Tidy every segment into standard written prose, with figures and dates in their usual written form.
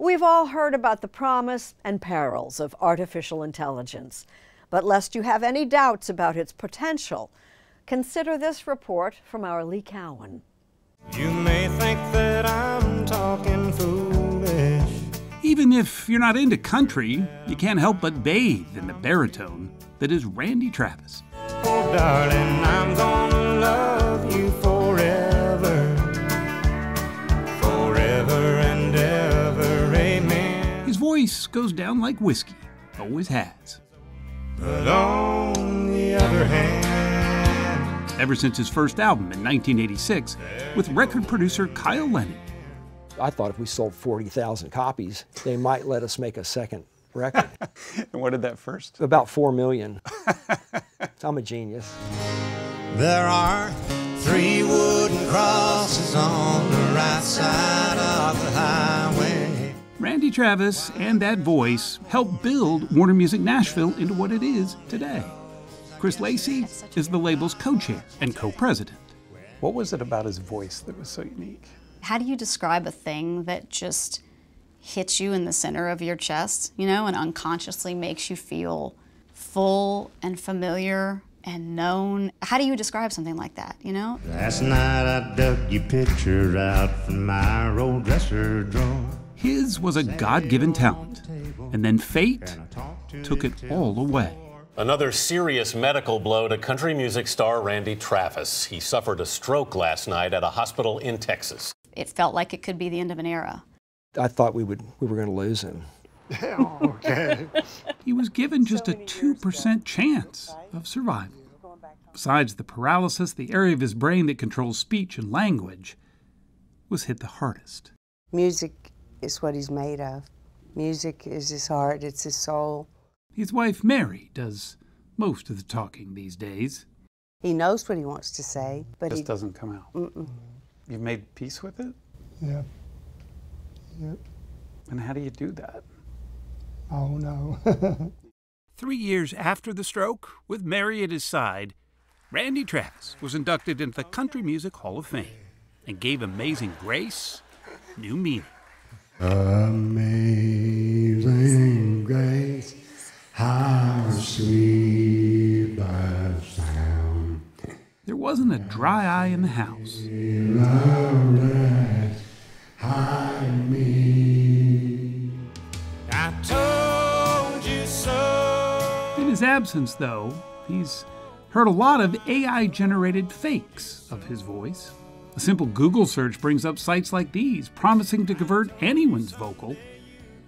We've all heard about the promise and perils of artificial intelligence, but lest you have any doubts about its potential, consider this report from our Lee Cowan. You may think that I'm talking foolish. Even if you're not into country, you can't help but bathe in the baritone that is Randy Travis. Oh, darling, I'm gonna love you forever, forever and ever, amen. His voice goes down like whiskey, always has. But on the other hand, Ever since his first album in 1986 with record producer Kyle Lennon. I thought if we sold 40,000 copies, they might let us make a second record. And what did that first? About 4 million. I'm a genius. there are 3 wooden crosses on the right side of the highway. Randy Travis and that voice helped build Warner Music Nashville into what it is today. Chris Lacey is the label's co-chair and co-president. What was it about his voice that was so unique? How do you describe a thing that just hits you in the center of your chest, you know, and unconsciously makes you feel full and familiar and known? How do you describe something like that, you know? Last night I dug your picture out from my old dresser drawer. His was a God-given talent, and then fate took it all away. Another serious medical blow to country music star Randy Travis. He suffered a stroke last night at a hospital in Texas. It felt like it could be the end of an era. I thought we were going to lose him. Okay. He was given just a 2% chance of survival. Besides the paralysis, the area of his brain that controls speech and language was hit the hardest. Music is what he's made of. Music is his heart, it's his soul. His wife, Mary, does most of the talking these days. He knows what he wants to say, but Just doesn't come out. You've made peace with it? Yeah. Yep. And how do you do that? Oh, no. 3 years after the stroke, with Mary at his side, Randy Travis was inducted into the Country Music Hall of Fame and gave Amazing Grace new meaning. Amazing grace, how sweet the sound. There wasn't a dry eye in the house. Hide me. I told you so. In his absence, though, he's heard a lot of AI-generated fakes of his voice. A simple Google search brings up sites like these, promising to convert anyone's vocal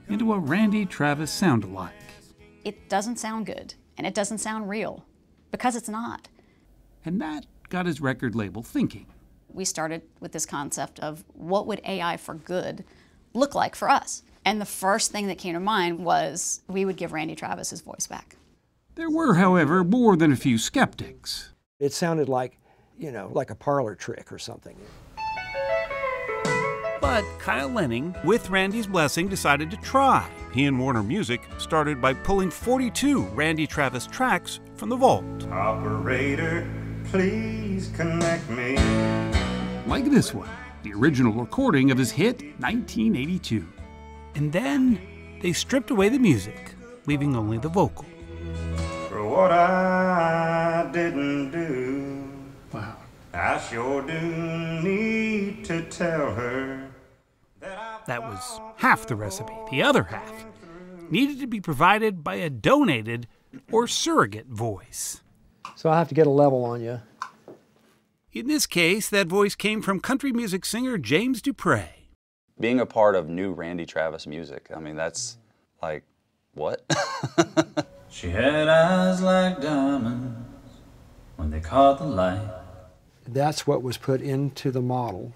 into a Randy Travis sound-alike. It doesn't sound good, and it doesn't sound real, because it's not. And that got his record label thinking. We started with this concept of what would AI for good look like for us? And the first thing that came to mind was we would give Randy Travis his voice back. There were, however, more than a few skeptics. It sounded like, you know, like a parlor trick or something. But Kyle Lenning, with Randy's blessing, decided to try. He and Warner Music started by pulling 42 Randy Travis tracks from the vault. Operator, please connect me. Like this one, the original recording of his hit 1982. And then they stripped away the music, leaving only the vocal. For what I didn't do. Wow. I sure do need to tell her That was half the recipe. The other half needed to be provided by a donated or surrogate voice. So I have to get a level on you. In this case, that voice came from country music singer James Dupre. Being a part of new Randy Travis music, I mean, that's like, what? She had eyes like diamonds when they caught the light. That's what was put into the model.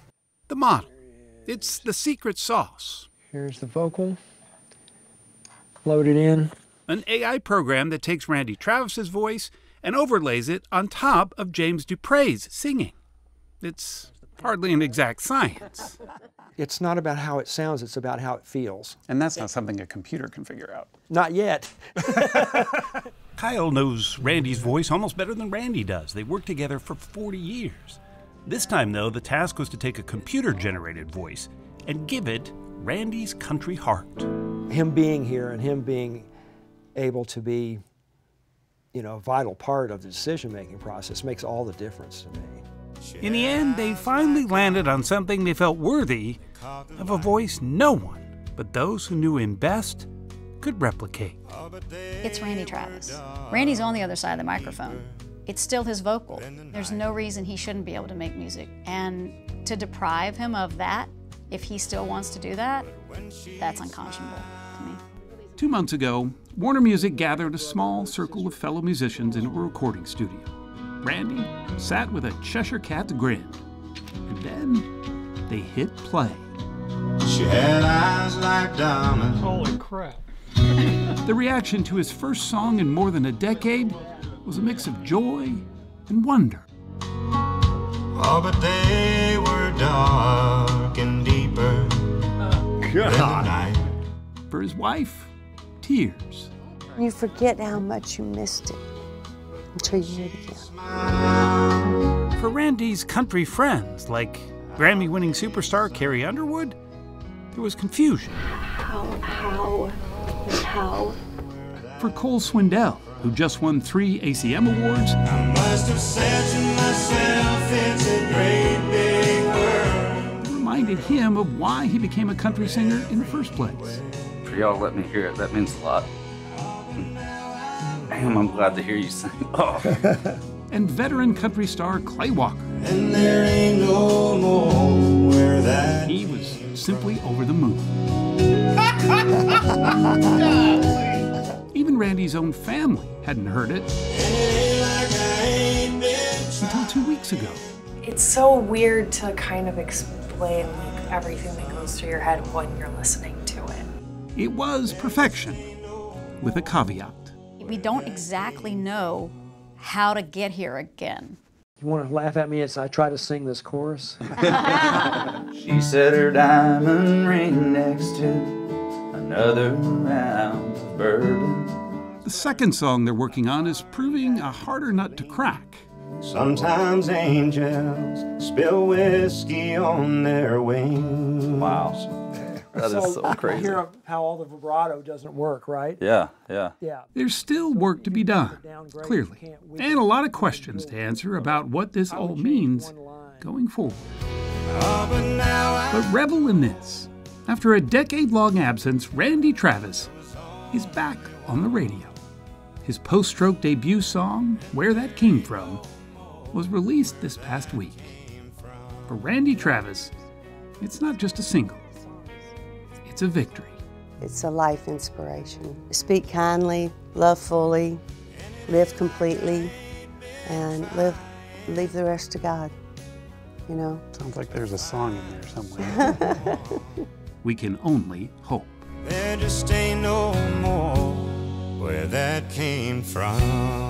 The model. It's the secret sauce. Here's the vocal. Load it in. An AI program that takes Randy Travis's voice and overlays it on top of James Dupre's singing. It's hardly an exact science. It's not about how it sounds, it's about how it feels. And that's not something a computer can figure out. Not yet. Kyle knows Randy's voice almost better than Randy does. They worked together for 40 years. This time, though, the task was to take a computer-generated voice and give it Randy's country heart. Him being here and him being able to be, you know, a vital part of the decision-making process makes all the difference to me. In the end, they finally landed on something they felt worthy of a voice no one but those who knew him best could replicate. It's Randy Travis. Randy's on the other side of the microphone. It's still his vocal. There's no reason he shouldn't be able to make music. And to deprive him of that, if he still wants to do that, that's unconscionable to me. 2 months ago, Warner Music gathered a small circle of fellow musicians in a recording studio. Randy sat with a Cheshire Cat's grin, and then they hit play. She had eyes like diamonds. Holy crap. The reaction to his first song in more than a decade was a mix of joy and wonder. Oh, but they were dark and deeper than the night. For his wife, tears. You forget how much you missed it until you hear it again. For Randy's country friends, like Grammy-winning superstar Carrie Underwood, there was confusion. How? For Cole Swindell, who just won 3 ACM awards, I must have said to myself, it's a great big world. it reminded him of why he became a country singer in the first place. For y'all to let me hear it, that means a lot. Damn, I'm glad to hear you sing. Oh. And veteran country star Clay Walker. And there ain't no more where that he was simply over the moon. Even Randy's own family hadn't heard it until 2 weeks ago. It's so weird to kind of explain like everything that goes through your head when you're listening to it. It was perfection, with a caveat. We don't exactly know how to get here again. You want to laugh at me as I try to sing this chorus? She set her diamond ring next to another round of bourbon. The second song they're working on is proving a harder nut to crack. Sometimes angels spill whiskey on their wings. Wow. That is so You crazy. hear how all the vibrato doesn't work, right? Yeah. Yeah. There's still work to be done, clearly, and a lot of questions to answer about what this all means going forward. But revel in this. After a decade-long absence, Randy Travis is back on the radio. His post-stroke debut song, Where That Came From, was released this past week. For Randy Travis, it's not just a single. It's a victory. It's a life inspiration. Speak kindly, love fully, live completely, and leave the rest to God, you know? Sounds like there's a song in there somewhere. We can only hope. There just ain't no more where that came from.